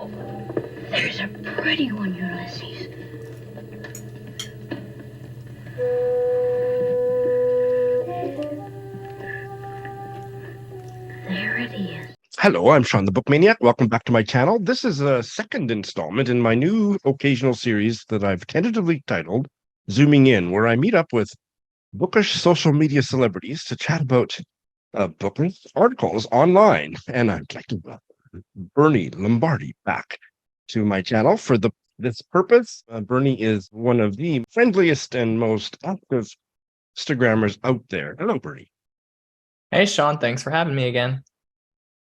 There's a pretty one, Ulysses. There it is. Hello, I'm Shawn the Book Maniac. Welcome back to my channel. This is a second installment in my new occasional series that I've tentatively titled Zooming In, where I meet up with bookish social media celebrities to chat about bookish articles online. And I'd like to welcome Bernie Lombardi back to my channel for this purpose. Bernie is one of the friendliest and most active Instagrammers out there. Hello, Bernie. Hey, Shawn, thanks for having me again.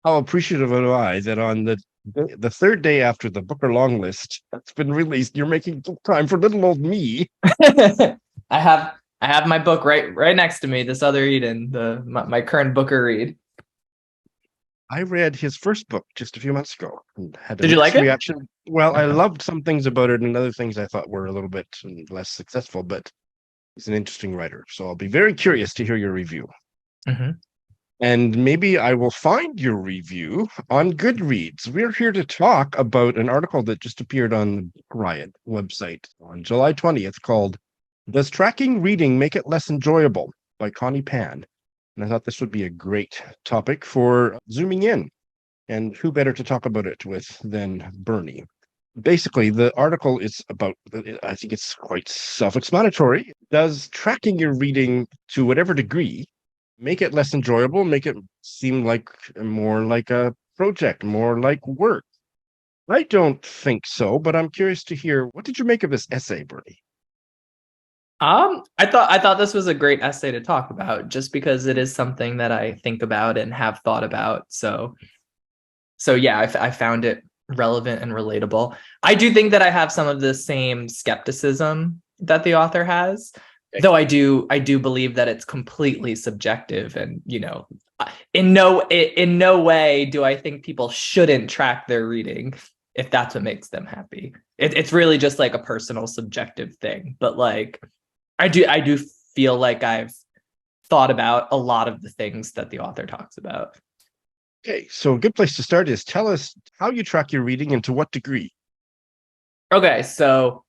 How appreciative am I that on the third day after the Booker long list that's been released, you're making time for little old me. I have my book right next to me, this other Eden, my current Booker read. I read his first book just a few months ago and had a Did you like mixed it? reaction. Well, I Okay. loved some things about it and other things I thought were a little bit less successful, but he's an interesting writer. So I'll be very curious to hear your review. Mhm. And maybe I will find your review on Goodreads. We're here to talk about an article that just appeared on the Book Riot website on July 20th called Does Tracking Reading Make It Less Enjoyable by Connie Pan. And I thought this would be a great topic for zooming in. And who better to talk about it with than Bernie? Basically, the article is about, I think it's quite self-explanatory. Does tracking your reading to whatever degree make it less enjoyable, make it seem like more like a project, more like work? I don't think so, but I'm curious to hear, what did you make of this essay, Bernie? I thought this was a great essay to talk about, just because it is something that I think about and have thought about. So yeah, I found it relevant and relatable. I do think that I have some of the same skepticism that the author has, though I do believe that it's completely subjective, and in no way do I think people shouldn't track their reading if that's what makes them happy. It's really just like a personal subjective thing. But like I do feel like I've thought about a lot of the things that the author talks about. Okay, so a good place to start is tell us how you track your reading and to what degree. Okay, so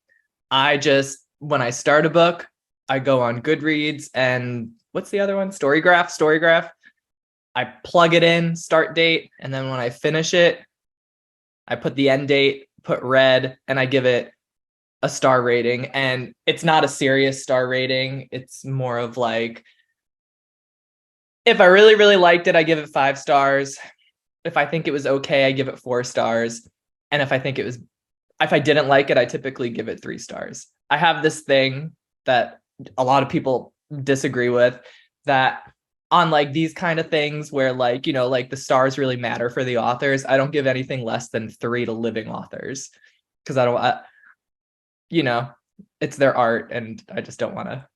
when I start a book, I go on Goodreads and what's the other one? Storygraph. I plug it in, start date, and then when I finish it, I put the end date, put read, and I give it a star rating. And it's not a serious star rating. It's more of like, if I really, really liked it, I give it 5 stars. If I think it was okay, I give it 4 stars. And if I didn't like it, I typically give it 3 stars. I have this thing that a lot of people disagree with, that on like these kind of things where like, like the stars really matter for the authors, I don't give anything less than 3 to living authors, because you know, it's their art and I just don't want to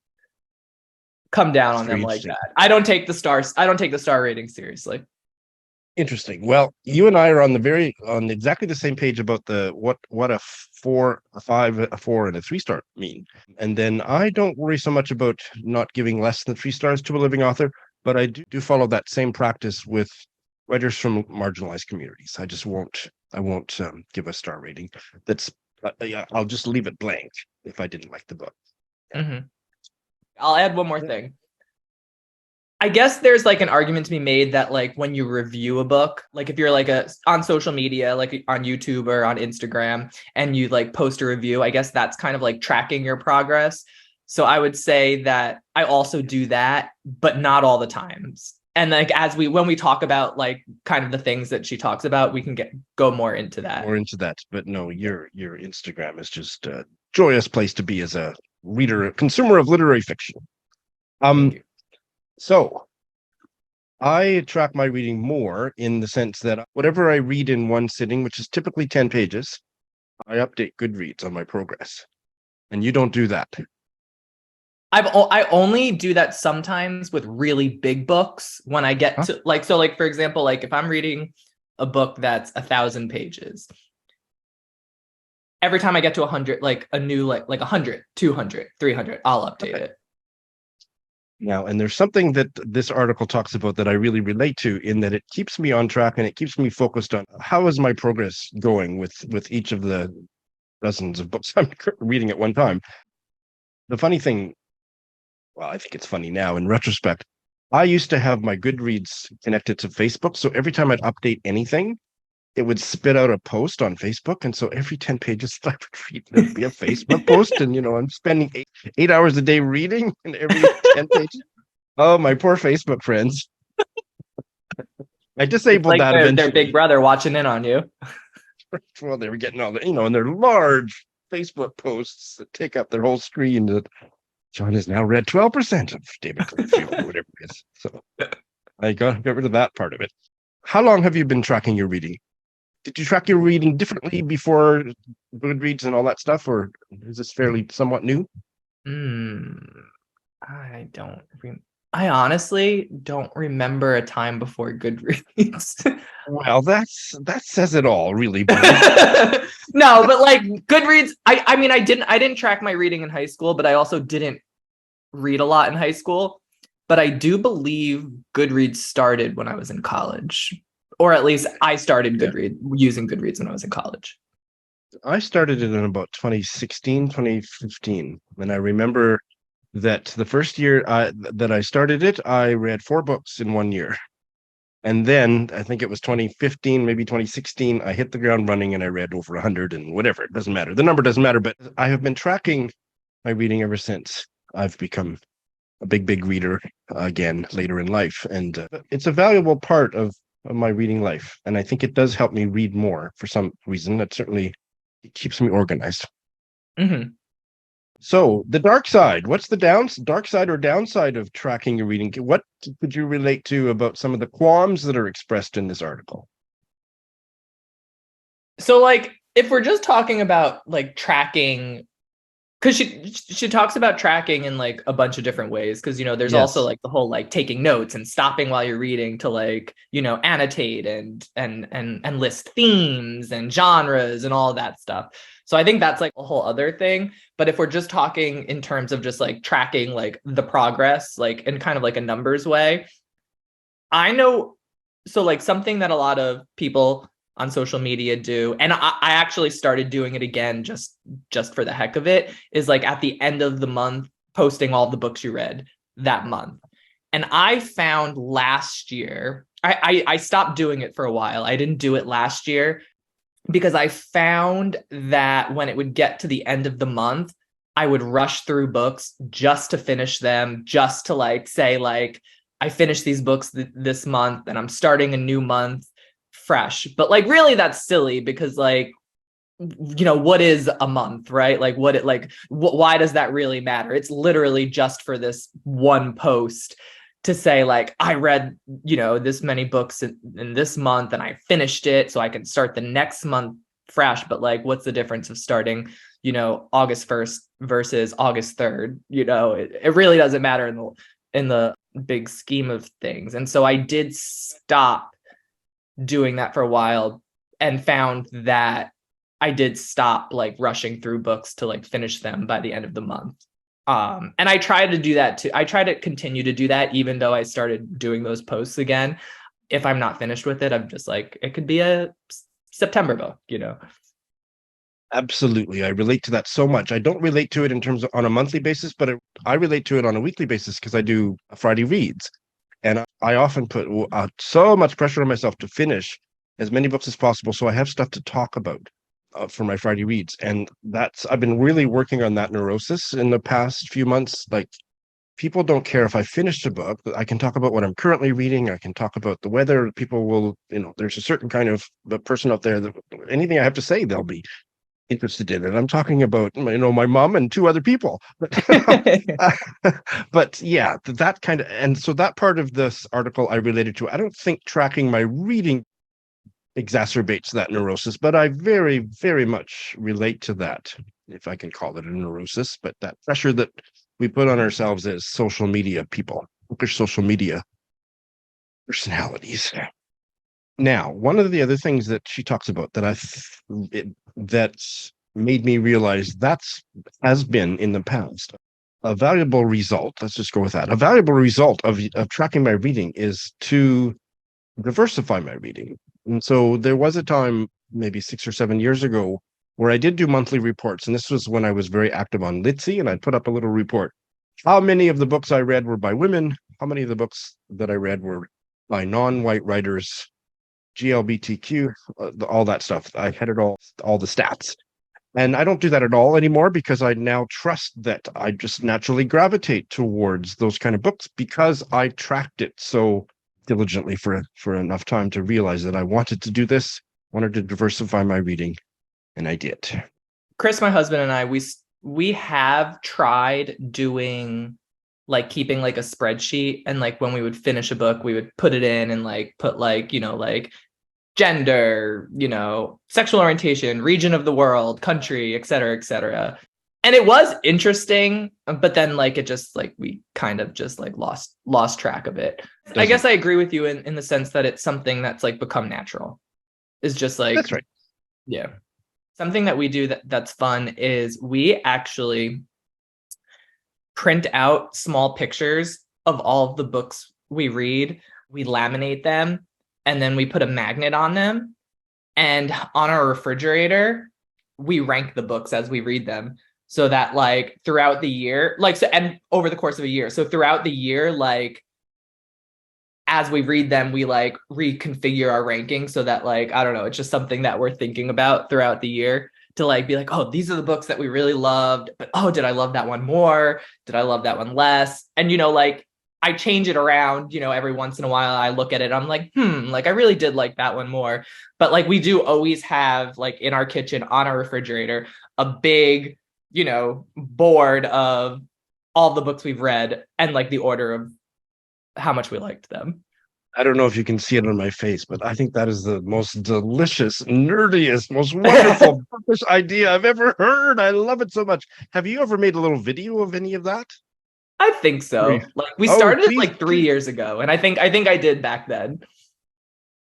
come down It's on them very like interesting. that. I don't take the star rating seriously. Interesting. Well, you and I are on exactly the same page about the what a four, a five, a four, and a 3 star mean. And then I don't worry so much about not giving less than 3 stars to a living author, but I do follow that same practice with writers from marginalized communities. I won't give a star rating. That's yeah, I'll just leave it blank if I didn't like the book. Mm-hmm. I'll add one more thing. I guess there's like an argument to be made that like when you review a book, like if you're like on social media, like on YouTube or on Instagram, and you like post a review, I guess that's kind of like tracking your progress. So I would say that I also do that, but not all the times. And like when we talk about like kind of the things that she talks about, we can go more into that. More into that. But no, your Instagram is just a joyous place to be as a reader, a consumer of literary fiction. Thank Um, you. so I track my reading more in the sense that whatever I read in one sitting, which is typically 10 pages, I update Goodreads on my progress. And you don't do that. I only do that sometimes with really big books when I get Huh? to like, so like, for example, like if I'm reading a book that's 1,000 pages, every time I get to 100, like a new, like 100, 200, 300, I'll update Okay. it. Now, and there's something that this article talks about that I really relate to, in that it keeps me on track and it keeps me focused on how is my progress going with each of the dozens of books I'm reading at one time. The funny thing, well, I think it's funny now in retrospect, I used to have my Goodreads connected to Facebook. So every time I'd update anything, it would spit out a post on Facebook. And so every 10 pages I would read, there'd be a Facebook post. And, I'm spending 8 hours a day reading, and every 10 pages. Oh, my poor Facebook friends. I It's disabled like that their eventually. big brother watching in on you. Well, they were getting all the, and their large Facebook posts that take up their whole screen. That Shawn has now read 12% of David Copperfield, or whatever it is. So I got rid of that part of it. How long have you been tracking your reading? Did you track your reading differently before Goodreads and all that stuff, or is this fairly somewhat new? I don't. I honestly don't remember a time before Goodreads. Well, that says it all, really. No, but like Goodreads, I mean, I didn't track my reading in high school, but I also didn't read a lot in high school. But I do believe Goodreads started when I was in college, or at least I started using Goodreads when I was in college. I started it in about 2016, 2015. And I remember that the first year that I started it, I read 4 books in 1 year. And then I think it was 2015, maybe 2016, I hit the ground running and I read over 100 and whatever. It doesn't matter. The number doesn't matter. But I have been tracking my reading ever since I've become a big reader again later in life. And it's a valuable part of my reading life. And I think it does help me read more for some reason. It certainly keeps me organized. Mm-hmm. So the dark side, what's the dark side or downside of tracking your reading? What could you relate to about some of the qualms that are expressed in this article? So like, if we're just talking about like tracking, because she talks about tracking in like a bunch of different ways, because there's also like the whole like taking notes and stopping while you're reading to like annotate and list themes and genres and all that stuff. So I think that's like a whole other thing. But if we're just talking in terms of just like tracking like the progress, like in kind of like a numbers way, I know. So like something that a lot of people on social media do, and I actually started doing it again just for the heck of it, is like at the end of the month posting all the books you read that month. And I found last year, I stopped doing it for a while. I didn't do it last year because I found that when it would get to the end of the month, I would rush through books just to finish them, just to like say like I finished these books this month and I'm starting a new month fresh. But like really that's silly, because like what is a month, right? Like why does that really matter? It's literally just for this one post to say like I read this many books in this month and I finished it so I can start the next month fresh. But like what's the difference of starting August 1st versus August 3rd? It really doesn't matter in the big scheme of things. And so I did stop doing that for a while and found that I did stop like rushing through books to like finish them by the end of the month. And I try to do that too. I try to continue to do that, even though I started doing those posts again. If I'm not finished with it, I'm just like, it could be a September book, Absolutely. I relate to that so much. I don't relate to it in terms of on a monthly basis, but I relate to it on a weekly basis because I do Friday reads. And I often put so much pressure on myself to finish as many books as possible so I have stuff to talk about for my Friday reads. And I've been really working on that neurosis in the past few months. Like, people don't care if I finished a book. I can talk about what I'm currently reading. I can talk about the weather. People will, there's a certain kind of the person out there that anything I have to say, they'll be interested in it. I'm talking about, my mom and 2 other people. But yeah, that kind of, and so that part of this article I related to. I don't think tracking my reading exacerbates that neurosis, but I very, very much relate to that, if I can call it a neurosis. But that pressure that we put on ourselves as social media people, bookish social media personalities. Now, one of the other things that she talks about that made me realize has been in the past. a valuable result, let's just go with that. A valuable result of tracking my reading is to diversify my reading. And so there was a time, maybe 6 or 7 years ago, where I did do monthly reports. And this was when I was very active on Litzy, and I'd put up a little report. How many of the books I read were by women? How many of the books that I read were by non-white writers, GLBTQ, all that stuff? I had it all the stats. And I don't do that at all anymore because I now trust that I just naturally gravitate towards those kind of books because I tracked it so diligently for enough time to realize that I wanted to do this, wanted to diversify my reading, and I did. Chris, my husband, and I, we have tried doing like keeping like a spreadsheet, and like when we would finish a book, we would put it in and like put like, like gender, sexual orientation, region of the world, country, et cetera, et cetera. And it was interesting, but then like it just like we kind of just like lost track of it. I guess I agree with you in the sense that it's something that's like become natural. It's just like, that's right. Yeah. Something that we do that's fun is we actually print out small pictures of all of the books we read. We laminate them, and then we put a magnet on them. And on our refrigerator, we rank the books as we read them. So that like throughout the year, like, so, and over the course of a year. So throughout the year, like, as we read them, we like reconfigure our ranking so that like, I don't know, it's just something that we're thinking about throughout the year to like be like, oh, these are the books that we really loved, but oh, did I love that one more? Did I love that one less? And, like I change it around, every once in a while. I look at it, I'm like, like I really did like that one more. But like we do always have like in our kitchen on our refrigerator, a big, board of all the books we've read and like the order of how much we liked them. I don't know if you can see it on my face, but I think that is the most delicious, nerdiest, most wonderful bookish idea I've ever heard. I love it so much. Have you ever made a little video of any of that? I think so. Like we started it like 3 years ago, and I think I did back then.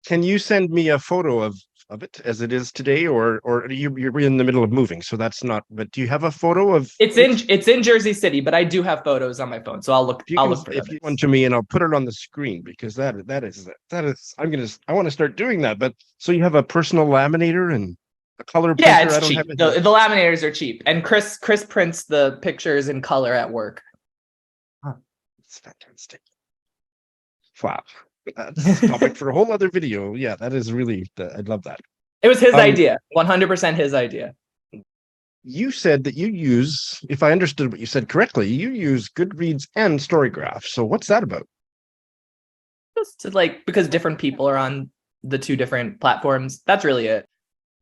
Can you send me a photo of it as it is today, or you're in the middle of moving, so that's not. But do you have a photo of? It's in Jersey City, but I do have photos on my phone, so I'll look. I'll look for if you want to me, and I'll put it on the screen because that is. I want to start doing that. But so you have a personal laminator and a color printer. Yeah, it's cheap. The laminators are cheap, and Chris prints the pictures in color at work. Huh. It's fantastic. Wow. That's a topic for a whole other video. Yeah, that is really, I'd love that. It was his idea, 100% his idea. You said that you use, if I understood what you said correctly, you use Goodreads and Storygraph. So what's that about? Just like because different people are on the two different platforms. That's really it.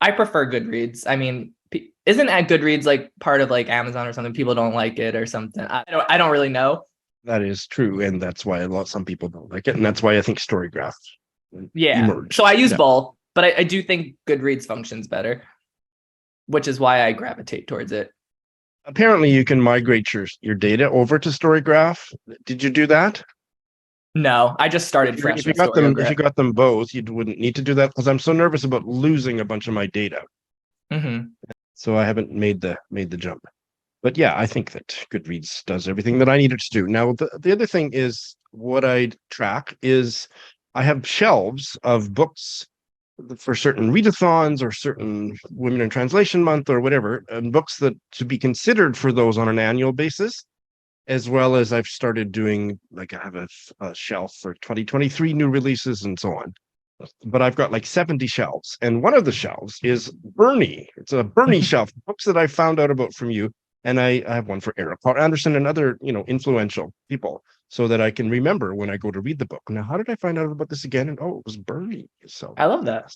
I prefer Goodreads. I mean, isn't Goodreads like part of like Amazon or something? People don't like it or something. I don't really know. That is true, and that's why some people don't like it, and that's why I think Storygraph emerged. So I use both, but I do think Goodreads functions better, which is why I gravitate towards it. Apparently, you can migrate your data over to Storygraph. Did you do that? No, I just started fresh. If you got them both, you wouldn't need to do that because I'm so nervous about losing a bunch of my data. Mm-hmm. So I haven't made the jump. But yeah, I think that Goodreads does everything that I needed to do. Now, the other thing is what I track is I have shelves of books for certain readathons or certain Women in Translation Month or whatever, and books that to be considered for those on an annual basis, as well as I've started doing, like I have a shelf for 2023 new releases and so on. But I've got like 70 shelves. And one of the shelves is Bernie. It's a Bernie shelf, books that I found out about from you. And I have one for Eric Paul Anderson and other, influential people so that I can remember when I go to read the book. Now, how did I find out about this again? And it was Bernie. So I love that.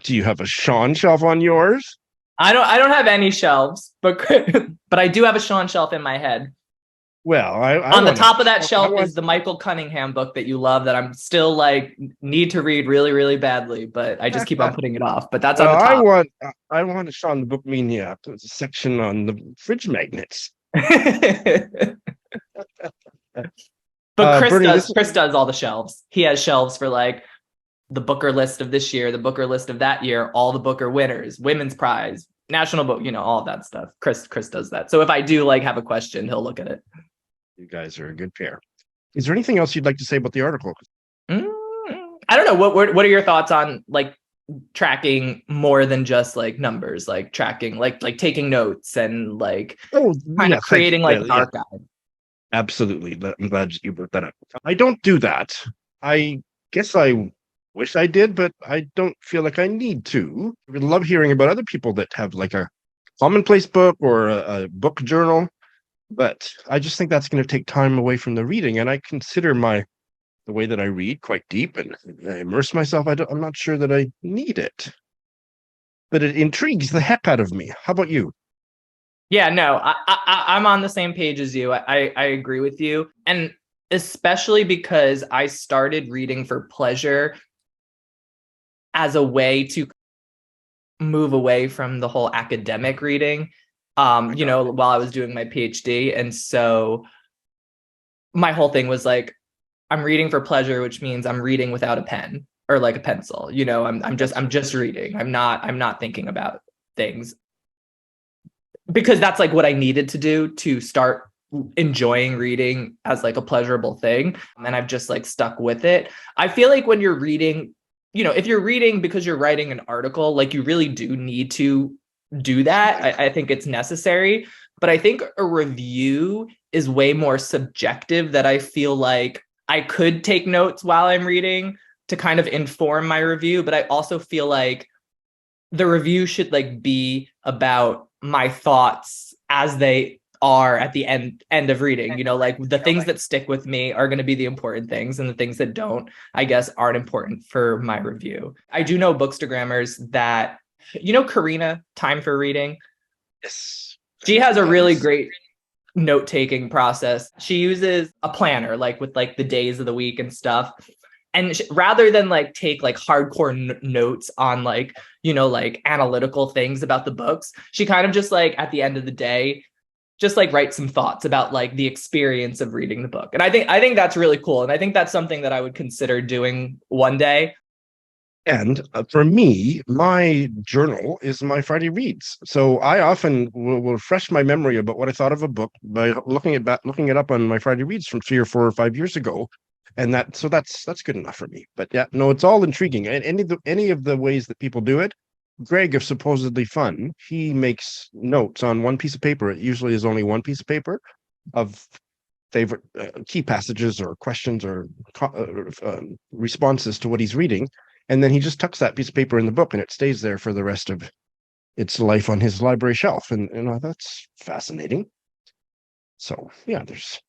Do you have a Shawn shelf on yours? I don't have any shelves, but I do have a Shawn shelf in my head. Well, on the top of that shelf is the Michael Cunningham book that you love that I'm still like need to read really, really badly, but I just keep on putting it off. But that's on the top. I want a Shawn the Book Mania section on the fridge magnets. But Chris does all the shelves. He has shelves for like the Booker list of this year, the Booker list of that year, all the Booker winners, women's prize, National Book, all of that stuff. Chris does that. So if I do like have a question, he'll look at it. You guys are a good pair. Is there anything else you'd like to say about the article? I don't know. What are your thoughts on like tracking more than just like numbers, like tracking, like taking notes and like kind of creating like an archive? Absolutely. I'm glad you brought that up. I don't do that. I guess I wish I did, but I don't feel like I need to. I would love hearing about other people that have like a commonplace book or a book journal, but I just think that's going to take time away from the reading. And I consider the way that I read quite deep and I immerse myself. I'm not sure that I need it, but it intrigues the heck out of me. How about you? Yeah, no, I'm on the same page as you. I agree with you. And especially because I started reading for pleasure as a way to move away from the whole academic reading, while I was doing my PhD. And so my whole thing was like, I'm reading for pleasure, which means I'm reading without a pen or like a pencil. I'm just reading. I'm not thinking about things, because that's like what I needed to do to start enjoying reading as like a pleasurable thing. And I've just like stuck with it. I feel like when you're reading, if you're reading because you're writing an article, like you really do need to do that. I think it's necessary. But I think a review is way more subjective, that I feel like I could take notes while I'm reading to kind of inform my review. But I also feel like the review should like be about my thoughts as they are at the end of reading. Like the things that stick with me are going to be the important things, and the things that don't, I guess, aren't important for my review. I do know bookstagrammers that, Karina, Time for Reading. Yes. She has a really great note-taking process. She uses a planner, like with like the days of the week and stuff. And rather than like take like hardcore notes on like, like analytical things about the books, she kind of just like at the end of the day, just like write some thoughts about like the experience of reading the book. And I think that's really cool. And I think that's something that I would consider doing one day. And for me, my journal is my Friday reads. So I often will refresh my memory about what I thought of a book by looking it up on my Friday reads from 3 or 4 or 5 years ago. And that's good enough for me. But yeah, no, it's all intriguing. And any of the ways that people do it, Greg of Supposedly Fun, he makes notes on one piece of paper. It usually is only one piece of paper of favorite key passages or questions or responses to what he's reading. And then he just tucks that piece of paper in the book and it stays there for the rest of its life on his library shelf. And that's fascinating. So yeah, there's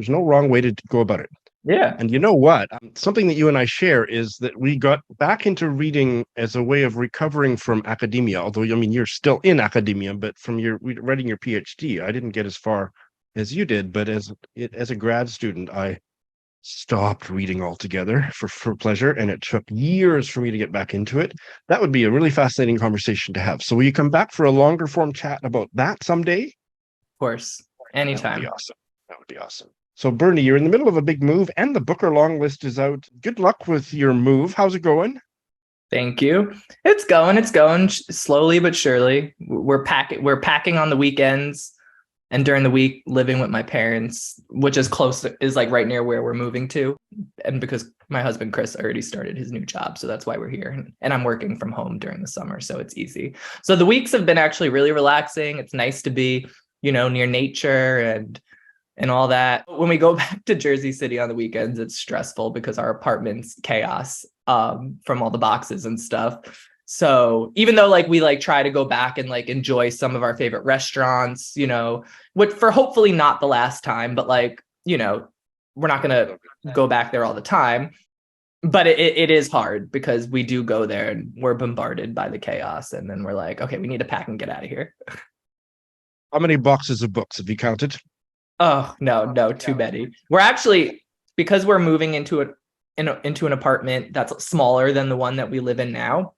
no wrong way to go about it. Yeah. And you know what? Something that you and I share is that we got back into reading as a way of recovering from academia. Although, I mean, you're still in academia, but from writing your PhD, I didn't get as far as you did. But as a grad student, I stopped reading altogether for pleasure, and it took years for me to get back into it. That would be a really fascinating conversation to have. So will you come back for a longer form chat about that someday? Of course. Anytime. That would be awesome. That would be awesome. So Bernie, you're in the middle of a big move and the Booker long list is out. Good luck with your move. How's it going? Thank you. It's going slowly but surely. We're packing on the weekends, and during the week living with my parents, which is like right near where we're moving to. And because my husband Chris already started his new job, so that's why we're here. And I'm working from home during the summer, so it's easy. So the weeks have been actually really relaxing. It's nice to be, near nature and all that. When we go back to Jersey City on the weekends, it's stressful because our apartment's chaos from all the boxes and stuff. So even though like we like try to go back and like enjoy some of our favorite restaurants, which for hopefully not the last time, but like, we're not going to go back there all the time. But it is hard because we do go there and we're bombarded by the chaos. And then we're like, okay, we need to pack and get out of here. How many boxes of books have you counted? Oh, no, too many. We're actually, because we're moving into an apartment that's smaller than the one that we live in now,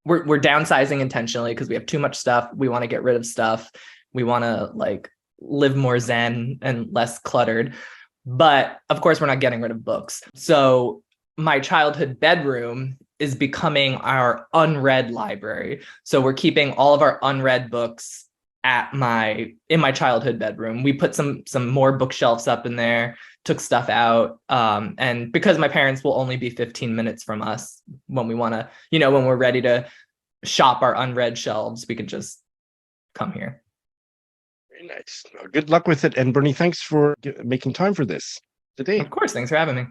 we're downsizing intentionally because we have too much stuff. We want to get rid of stuff. We want to like live more zen and less cluttered. But of course, we're not getting rid of books. So my childhood bedroom is becoming our unread library. So we're keeping all of our unread books in my childhood bedroom. We put some more bookshelves up in there, took stuff out. And because my parents will only be 15 minutes from us, when we want to, when we're ready to shop our unread shelves, we can just come here. Very nice. Well, good luck with it. And Bernie, thanks for making time for this today. Of course. Thanks for having me.